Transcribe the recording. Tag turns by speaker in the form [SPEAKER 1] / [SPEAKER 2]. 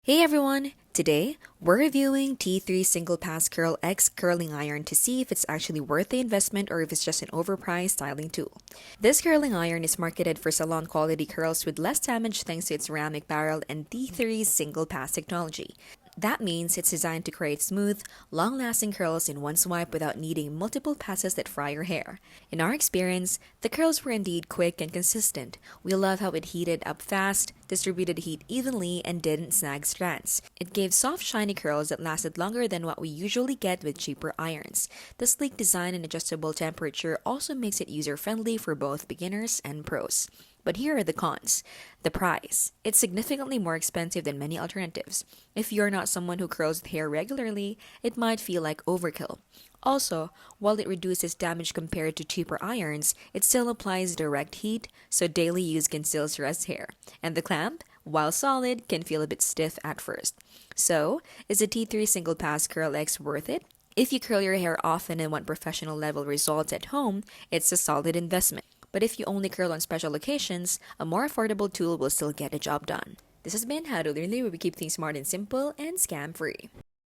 [SPEAKER 1] Hey everyone! Today, we're reviewing T3 SinglePass Curl X curling iron to see if it's actually worth the investment or if it's just an overpriced styling tool. This curling iron is marketed for salon quality curls with less damage thanks to its ceramic barrel and T3's single pass technology. That means it's designed to create smooth, long-lasting curls in one swipe without needing multiple passes that fry your hair. In our experience, the curls were indeed quick and consistent. We love how it heated up fast, distributed heat evenly, and didn't snag strands. It gave soft, shiny curls that lasted longer than what we usually get with cheaper irons. The sleek design and adjustable temperature also makes it user-friendly for both beginners and pros. But here are the cons. The price. It's significantly more expensive than many alternatives. If you're not someone who curls hair regularly, it might feel like overkill. Also, while it reduces damage compared to cheaper irons, it still applies direct heat, so daily use can still stress hair. And the clamp, while solid, can feel a bit stiff at first. So, is the T3 SinglePass Curl X worth it? If you curl your hair often and want professional level results at home, it's a solid investment. But if you only curl on special occasions, a more affordable tool will still get the job done. This has been How to Learn, where we keep things smart and simple and scam-free.